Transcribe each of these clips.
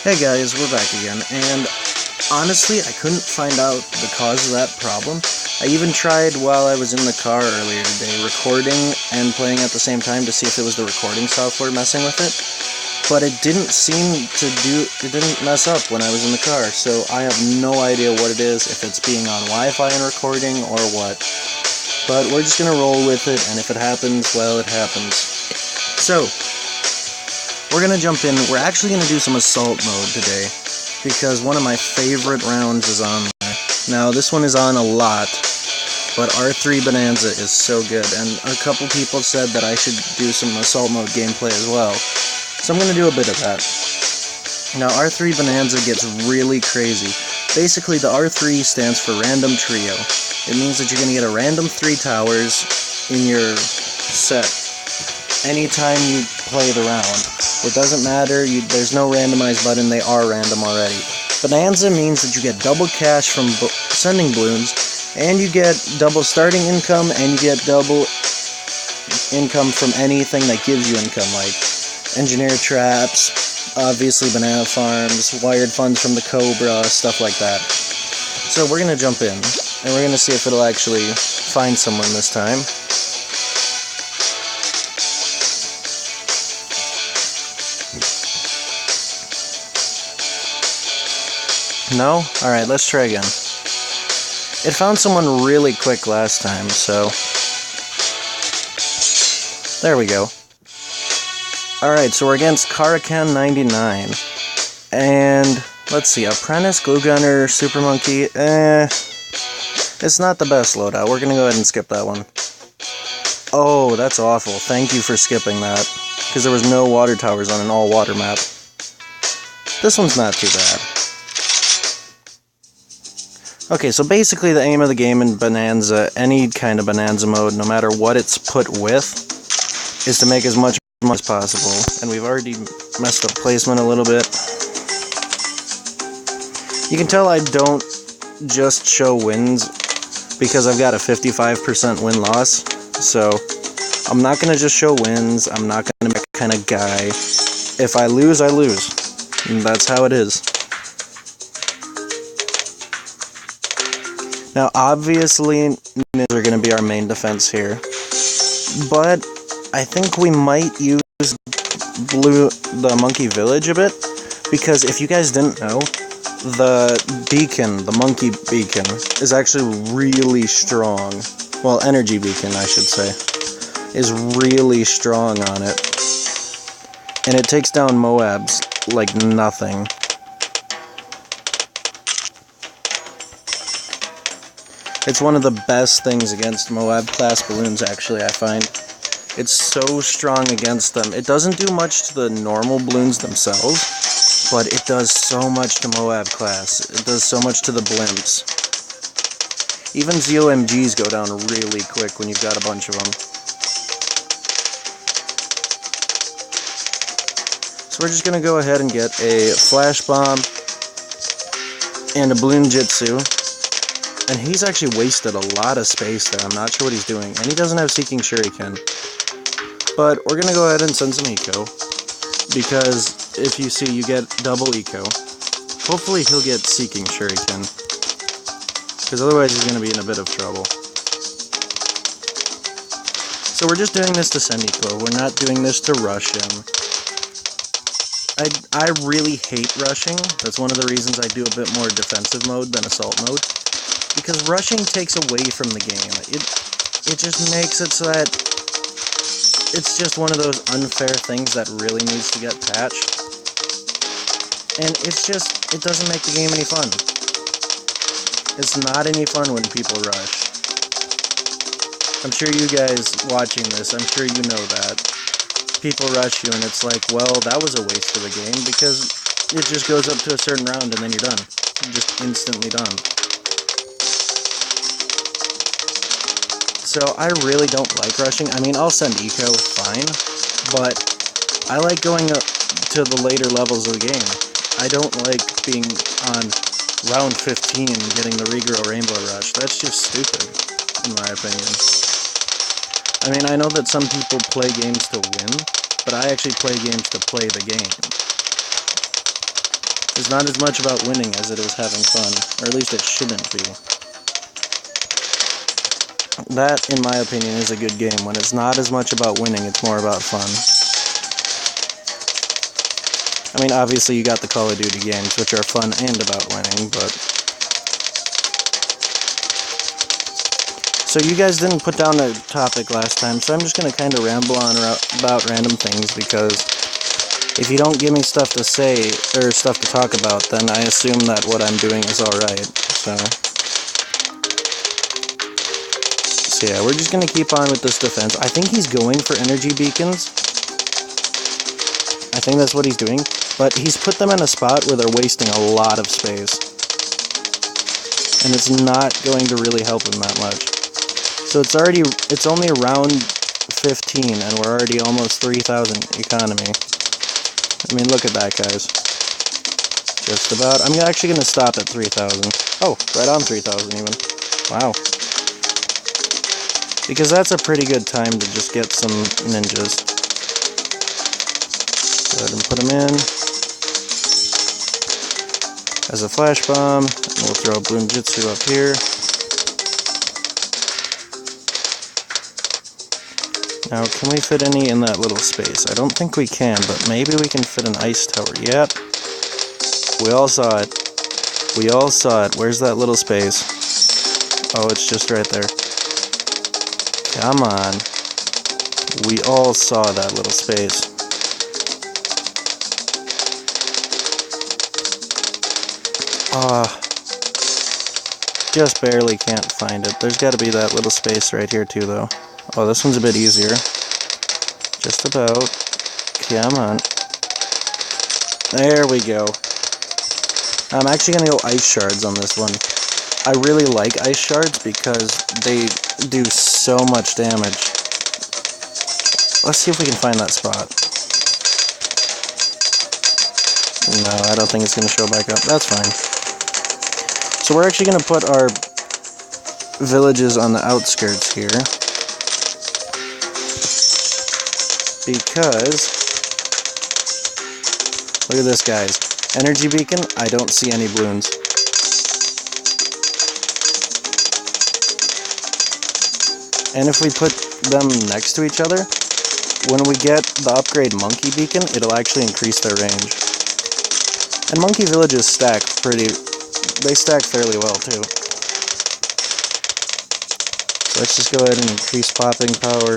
Hey guys, we're back again, and honestly, I couldn't find out the cause of that problem. I even tried while I was in the car earlier today, recording and playing at the same time to see if it was the recording software messing with it, but it didn't it didn't mess up when I was in the car, so I have no idea what it is, if it's being on Wi-Fi and recording or what. But we're just gonna roll with it, and if it happens, well, it happens. So, we're going to jump in. We're actually going to do some assault mode today, because one of my favorite rounds is on there. Now, this one is on a lot, but R3 Bananza is so good, and a couple people said that I should do some assault mode gameplay as well. So I'm going to do a bit of that. Now, R3 Bananza gets really crazy. Basically, the R3 stands for Random Trio. It means that you're going to get a random 3 towers in your set anytime you play the round. It doesn't matter, there's no randomized button, they are random already. Bonanza means that you get double cash from sending balloons, and you get double starting income, and you get double income from anything that gives you income, like engineer traps, obviously banana farms, wired funds from the Cobra, stuff like that. So we're going to jump in, and we're going to see if it'll actually find someone this time. No? Alright, let's try again. It found someone really quick last time, so... There we go. Alright, so we're against Karakan 99. And, let's see, Apprentice, Glue Gunner, Super Monkey, it's not the best loadout. We're gonna go ahead and skip that one. Oh, that's awful. Thank you for skipping that. Because there was no water towers on an all-water map. This one's not too bad. Okay, so basically the aim of the game in Bananza, any kind of Bananza mode, no matter what it's put with, is to make as much money as possible. And we've already messed up placement a little bit. You can tell I don't just show wins, because I've got a 55% win-loss. So, I'm not going to just show wins, I'm not going to be that kind of guy. If I lose, I lose. And that's how it is. Now, obviously, ninjas are going to be our main defense here, but I think we might use the Monkey Village a bit, because if you guys didn't know, the beacon, the Monkey Beacon, is actually really strong. Well, Energy Beacon, I should say, is really strong on it, and it takes down Moabs like nothing. It's one of the best things against Moab-class balloons, actually, I find. It's so strong against them. It doesn't do much to the normal balloons themselves, but it does so much to Moab-class. It does so much to the blimps. Even ZOMGs go down really quick when you've got a bunch of them. So we're just going to go ahead and get a Flash Bomb and a Balloon Jitsu. And he's actually wasted a lot of space there. I'm not sure what he's doing. And he doesn't have Seeking Shuriken. But we're going to go ahead and send some eco. Because if you see, you get double eco. Hopefully he'll get Seeking Shuriken. Because otherwise he's going to be in a bit of trouble. So we're just doing this to send eco. We're not doing this to rush him. I really hate rushing. That's one of the reasons I do a bit more defensive mode than assault mode. Because rushing takes away from the game. It just makes it so that it's just one of those unfair things that really needs to get patched. And it doesn't make the game any fun. It's not any fun when people rush. I'm sure you guys watching this, I'm sure you know that. People rush you and it's like, well, that was a waste of the game, because it just goes up to a certain round and then you're done. You're just instantly done. So I really don't like rushing. I mean, I'll send eco, fine, but I like going up to the later levels of the game. I don't like being on round 15 getting the Regrow Rainbow Rush. That's just stupid, in my opinion. I mean, I know that some people play games to win, but I actually play games to play the game. is not as much about winning as it is having fun, or at least it shouldn't be. That, in my opinion, is a good game. When it's not as much about winning, it's more about fun. I mean, obviously you got the Call of Duty games, which are fun and about winning, but... So you guys didn't put down a topic last time, so I'm just going to kind of ramble on about random things, because if you don't give me stuff to say, or stuff to talk about, then I assume that what I'm doing is alright, so yeah, we're just going to keep on with this defense. I think he's going for energy beacons. I think that's what he's doing, but he's put them in a spot where they're wasting a lot of space, and it's not going to really help him that much. So it's only round 15, and we're already almost 3,000 economy. I mean, look at that, guys. Just about. I'm actually going to stop at 3,000. Oh, right on 3,000 even. Wow. Because that's a pretty good time to just get some ninjas. Go ahead and put them in. As a flash bomb. And we'll throw a Bloom Jitsu up here. Now, can we fit any in that little space? I don't think we can, but maybe we can fit an ice tower. Yep. We all saw it. We all saw it. Where's that little space? Oh, it's just right there. Come on. We all saw that little space. Just barely can't find it. There's got to be that little space right here too, though. Oh, this one's a bit easier. Just about. Come on. There we go. I'm actually going to go ice shards on this one. I really like ice shards because they do so much damage. Let's see if we can find that spot. No, I don't think it's going to show back up. That's fine. So we're actually going to put our villages on the outskirts here. Because, look at this, guys. Energy beacon, I don't see any balloons. And if we put them next to each other, when we get the upgrade monkey beacon, it'll actually increase their range. And monkey villages stack they stack fairly well too. So let's just go ahead and increase popping power.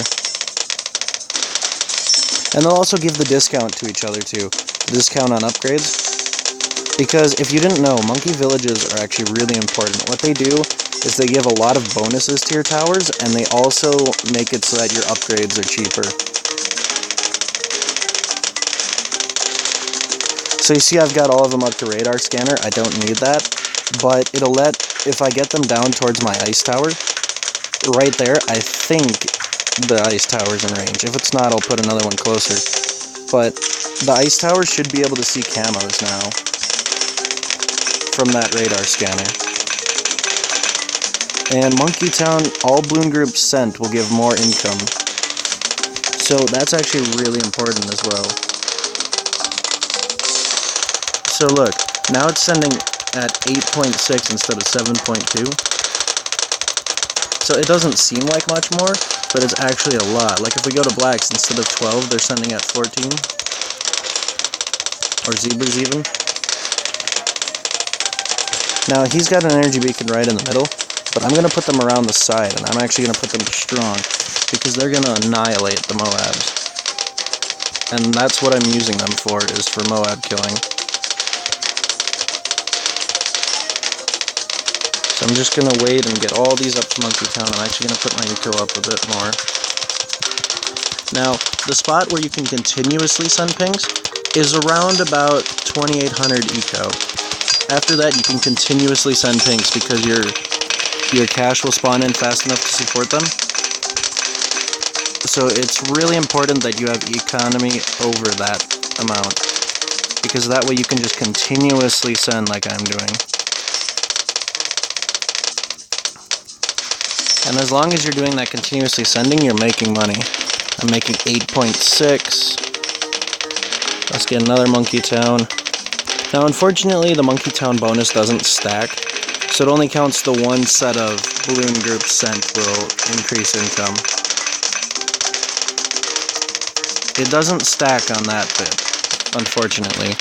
And they'll also give the discount to each other too. The discount on upgrades. Because if you didn't know, monkey villages are actually really important. What they do is they give a lot of bonuses to your towers, and they also make it so that your upgrades are cheaper. So you see I've got all of them up to radar scanner. I don't need that. But it'll if I get them down towards my ice tower, right there, I think the ice tower's in range. If it's not, I'll put another one closer. But the ice tower should be able to see camos now from that radar scanner. And Monkey Town, all balloon groups sent will give more income. So that's actually really important as well. So look, now it's sending at 8.6 instead of 7.2. So it doesn't seem like much more, but it's actually a lot. Like if we go to blacks, instead of 12, they're sending at 14. Or zebras even. Now he's got an energy beacon right in the middle, but I'm going to put them around the side, and I'm actually going to put them to strong, because they're going to annihilate the Moabs. And that's what I'm using them for, is for Moab killing. So I'm just going to wait and get all these up to Monkey Town. I'm actually going to put my eco up a bit more. Now, the spot where you can continuously send pings is around about 2800 eco. After that, you can continuously send pings because your cache will spawn in fast enough to support them. So it's really important that you have economy over that amount, because that way you can just continuously send like I'm doing. And as long as you're doing that continuously sending, you're making money. I'm making 8.6. Let's get another Monkey Town. Now, unfortunately, the Monkey Town bonus doesn't stack, so it only counts the one set of balloon groups sent will increase income. It doesn't stack on that bit, unfortunately.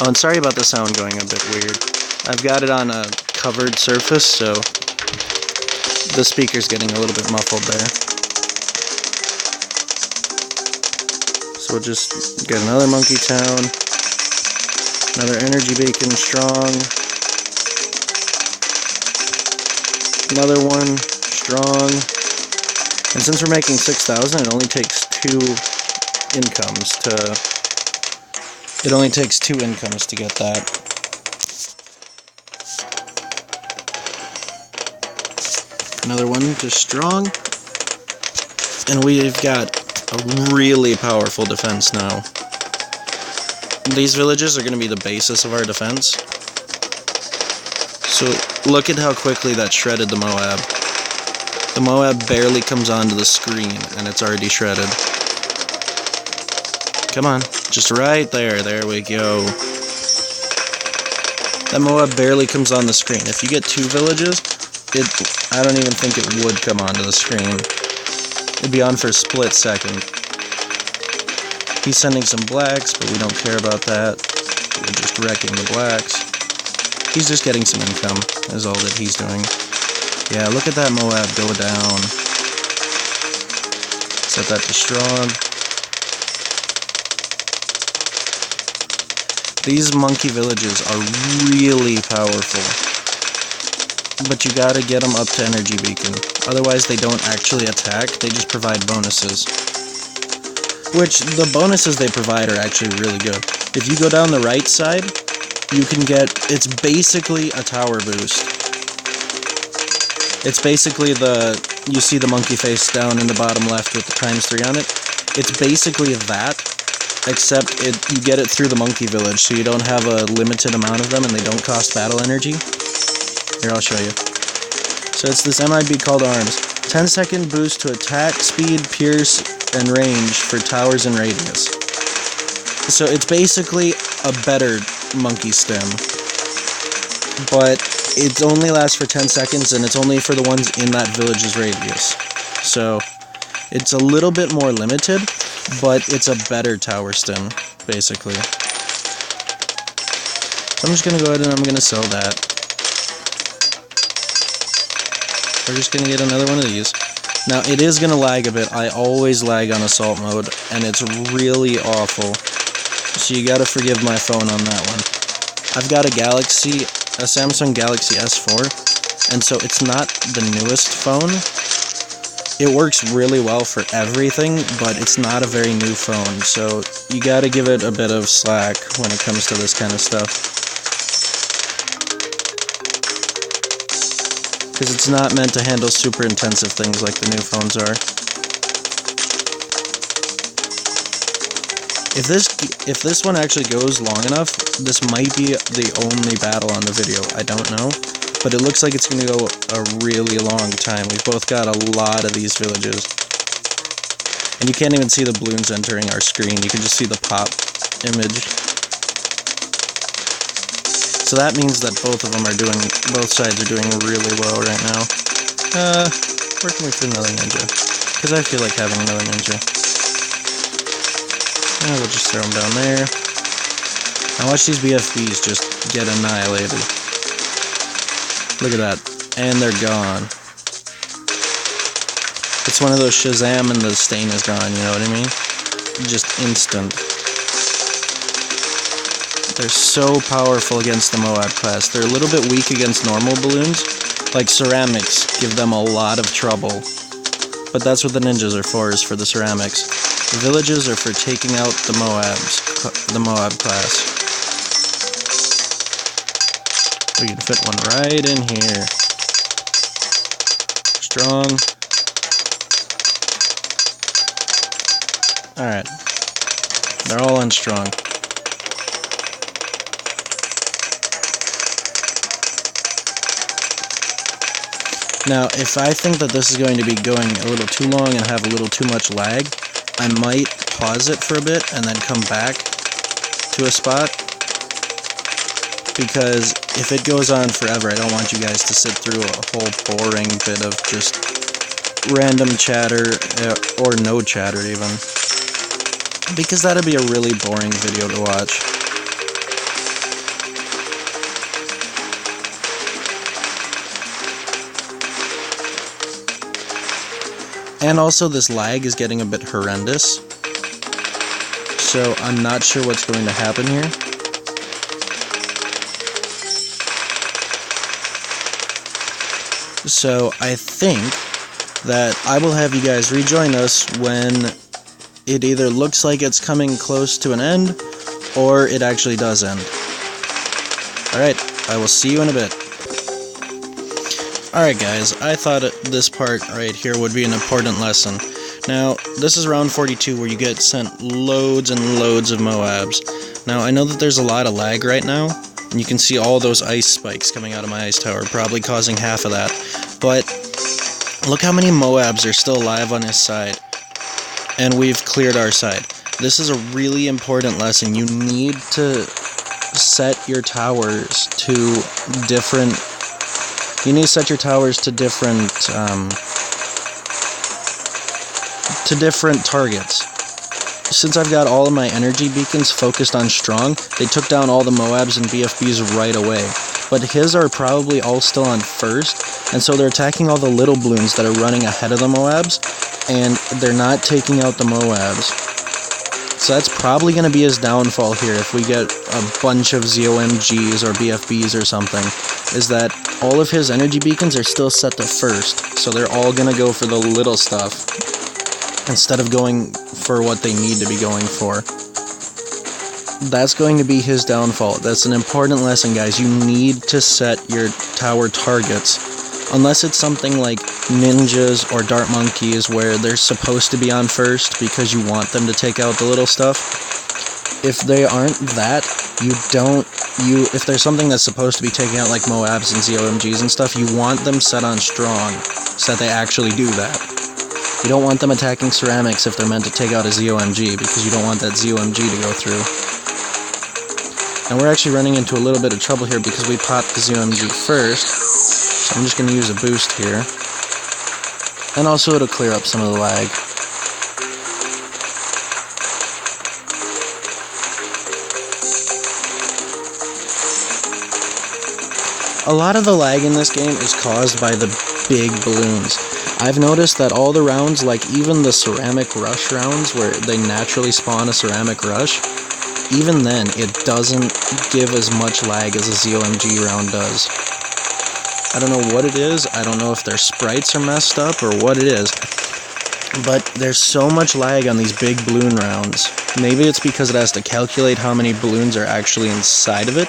Oh, and sorry about the sound going a bit weird. I've got it on a covered surface, so the speaker's getting a little bit muffled there. So we'll just get another Monkey Town, another Energy Beacon strong, another one strong, and since we're making 6,000, it only takes two incomes to get that. Another one just strong, and we've got a really powerful defense now. These villages are going to be the basis of our defense. So look at how quickly that shredded the Moab. The Moab barely comes onto the screen and it's already shredded. Come on, just right there, there we go. That Moab barely comes on the screen. If you get two villages, I don't even think it would come onto the screen. It'd be on for a split second. He's sending some blacks, but we don't care about that. We're just wrecking the blacks. He's just getting some income, is all that he's doing. Yeah, look at that Moab go down. Set that to strong. These monkey villages are really powerful. But you gotta get them up to Energy Beacon. Otherwise they don't actually attack, they just provide bonuses. Which, the bonuses they provide are actually really good. If you go down the right side, you can get, it's basically a tower boost. It's basically you see the monkey face down in the bottom left with the ×3 on it. It's basically that, except you get it through the monkey village, so you don't have a limited amount of them and they don't cost battle energy. Here, I'll show you. So it's this MIB called Arms. 10-second boost to attack, speed, pierce, and range for towers and radius. So it's basically a better monkey stem. But it only lasts for 10 seconds, and it's only for the ones in that village's radius. So it's a little bit more limited, but it's a better tower stem, basically. So I'm just going to go ahead and I'm going to sell that. We're just going to get another one of these. Now, it is going to lag a bit. I always lag on assault mode, and it's really awful. So you got to forgive my phone on that one. I've got a Samsung Galaxy S4, and so it's not the newest phone. It works really well for everything, but it's not a very new phone, so you got to give it a bit of slack when it comes to this kind of stuff. Because it's not meant to handle super intensive things like the new phones are. If this one actually goes long enough, this might be the only battle on the video. I don't know. But it looks like it's going to go a really long time. We've both got a lot of these villages. And you can't even see the balloons entering our screen. You can just see the pop image. So that means that both sides are doing really well right now. Where can we fit another ninja? Because I feel like having another ninja. We'll just throw them down there. Now watch these BFBs just get annihilated. Look at that. And they're gone. It's one of those Shazam and the stain is gone, you know what I mean? Just instant. They're so powerful against the Moab class. They're a little bit weak against normal balloons. Like ceramics give them a lot of trouble. But that's what the ninjas are for, is for the ceramics. The villages are for taking out the Moab class. We can fit one right in here. Strong. Alright. They're all unstrong. Now, if I think that this is going to be going a little too long and have a little too much lag, I might pause it for a bit and then come back to a spot, because if it goes on forever, I don't want you guys to sit through a whole boring bit of just random chatter, or no chatter even, because that'd be a really boring video to watch. And also this lag is getting a bit horrendous, so I'm not sure what's going to happen here. So I think that I will have you guys rejoin us when it either looks like it's coming close to an end, or it actually does end. Alright, I will see you in a bit. Alright guys, I thought this part right here would be an important lesson. Now, this is round 42 where you get sent loads and loads of Moabs. Now, I know that there's a lot of lag right now, and you can see all those ice spikes coming out of my ice tower, probably causing half of that. But look how many Moabs are still alive on his side, and we've cleared our side. This is a really important lesson. You need to set your towers to different... You need to set your towers to different targets. Since I've got all of my energy beacons focused on strong, they took down all the Moabs and BFBs right away. But his are probably all still on first, and so they're attacking all the little balloons that are running ahead of the Moabs, and they're not taking out the Moabs. So that's probably going to be his downfall here if we get a bunch of ZOMGs or BFBs or something, is that all of his energy beacons are still set to first, so they're all going to go for the little stuff instead of going for what they need to be going for. That's going to be his downfall. That's an important lesson, guys. You need to set your tower targets, unless it's something like ninjas or dart monkeys where they're supposed to be on first because you want them to take out the little stuff. If they aren't that, if there's something that's supposed to be taking out like Moabs and ZOMGs and stuff, you want them set on strong so that they actually do that. You don't want them attacking ceramics if they're meant to take out a ZOMG, because you don't want that ZOMG to go through. And we're actually running into a little bit of trouble here because we popped the ZOMG first, so I'm just going to use a boost here. And also it'll clear up some of the lag. A lot of the lag in this game is caused by the big balloons. I've noticed that all the rounds, like even the ceramic rush rounds where they naturally spawn a ceramic rush, even then it doesn't give as much lag as a ZOMG round does. I don't know what it is, I don't know if their sprites are messed up or what it is, but there's so much lag on these big balloon rounds. Maybe it's because it has to calculate how many balloons are actually inside of it.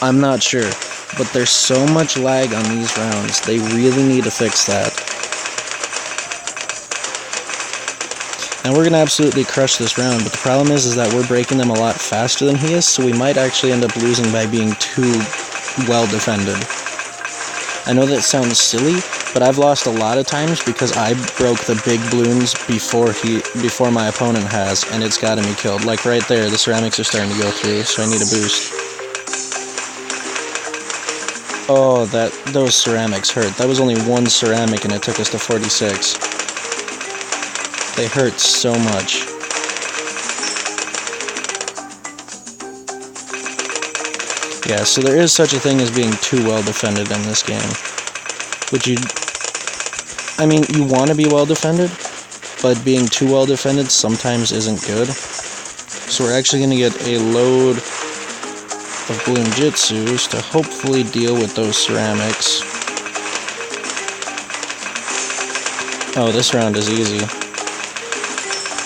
I'm not sure, but there's so much lag on these rounds. They really need to fix that. And we're going to absolutely crush this round, but the problem is that we're breaking them a lot faster than he is, so we might actually end up losing by being too well defended. I know that sounds silly, but I've lost a lot of times because I broke the big balloons before my opponent has, and it's gotten me killed. Like right there, the ceramics are starting to go through, so I need a boost. Oh, those ceramics hurt. That was only one ceramic and it took us to 46. They hurt so much. Yeah, so there is such a thing as being too well defended in this game. I mean, you want to be well defended, but being too well defended sometimes isn't good. So we're actually going to get a load of Bloom Jitsus to hopefully deal with those ceramics. Oh, this round is easy.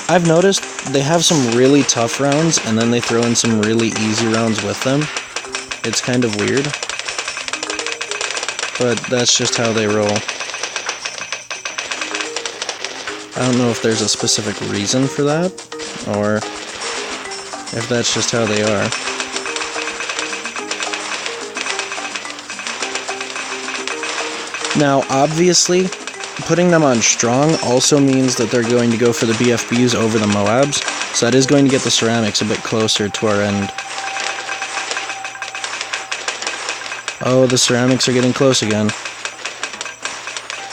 I've noticed they have some really tough rounds and then they throw in some really easy rounds with them. It's kind of weird, but that's just how they roll. I don't know if there's a specific reason for that, or if that's just how they are. Now, obviously, putting them on strong also means that they're going to go for the BFBs over the Moabs, so that is going to get the ceramics a bit closer to our end. Oh, the ceramics are getting close again.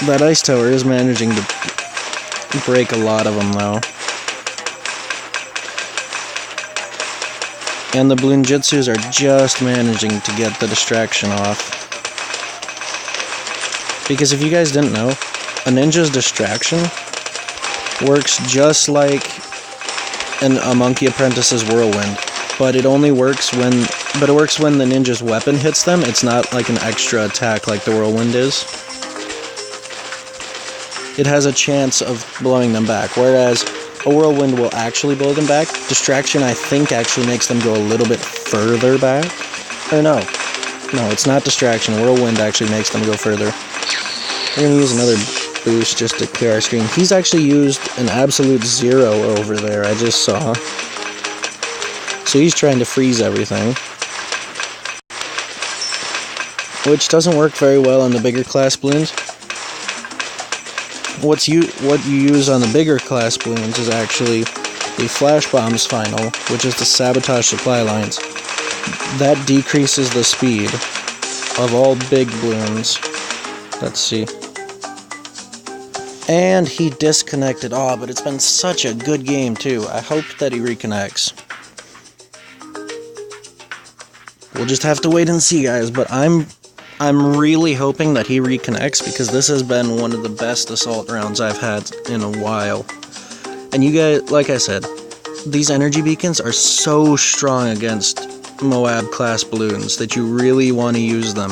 That ice tower is managing to break a lot of them, though. And the balloon jutsus are just managing to get the distraction off. Because if you guys didn't know, a ninja's distraction works just like a monkey apprentice's whirlwind, but it only works when the ninja's weapon hits them. It's not like an extra attack like the whirlwind is. It has a chance of blowing them back, whereas a whirlwind will actually blow them back. Distraction, I think, actually makes them go a little bit further back. Or no, it's not distraction. Whirlwind actually makes them go further. We're going to use another boost just to clear our screen. He's actually used an absolute 0 over there, I just saw. So he's trying to freeze everything, which doesn't work very well on the bigger class balloons. What you use on the bigger class balloons is actually the Flash Bomb's final, which is to sabotage supply lines. That decreases the speed of all big balloons. Let's see. And he disconnected. Oh, but it's been such a good game, too. I hope that he reconnects. We'll just have to wait and see, guys, but I'm really hoping that he reconnects, because this has been one of the best assault rounds I've had in a while. And you guys, like I said, these energy beacons are so strong against Moab class balloons that you really want to use them.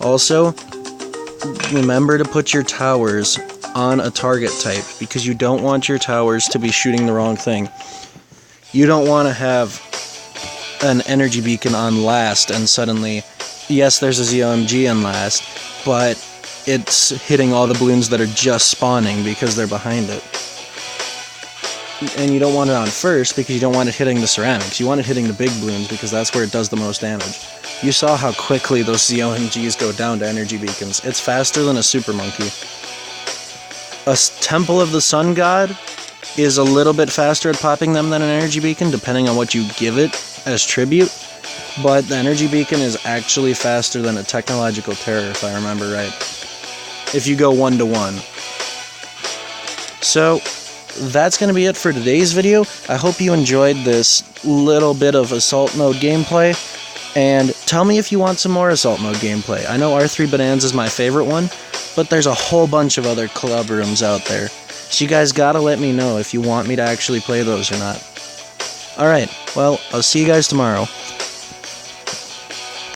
Also, remember to put your towers on a target type, because you don't want your towers to be shooting the wrong thing. You don't want to have an energy beacon on last and suddenly, yes, there's a ZOMG in last, but it's hitting all the balloons that are just spawning because they're behind it. And you don't want it on first because you don't want it hitting the ceramics. You want it hitting the big balloons because that's where it does the most damage. You saw how quickly those ZOMGs go down to energy beacons. It's faster than a super monkey. A Temple of the Sun God is a little bit faster at popping them than an energy beacon, depending on what you give it as tribute. But the energy beacon is actually faster than a technological terror, if I remember right, if you go 1-to-1. So that's going to be it for today's video. I hope you enjoyed this little bit of assault mode gameplay, and tell me if you want some more assault mode gameplay. I know R3 Bananza is my favorite one, but there's a whole bunch of other club rooms out there, so you guys gotta let me know if you want me to actually play those or not. Alright, well, I'll see you guys tomorrow.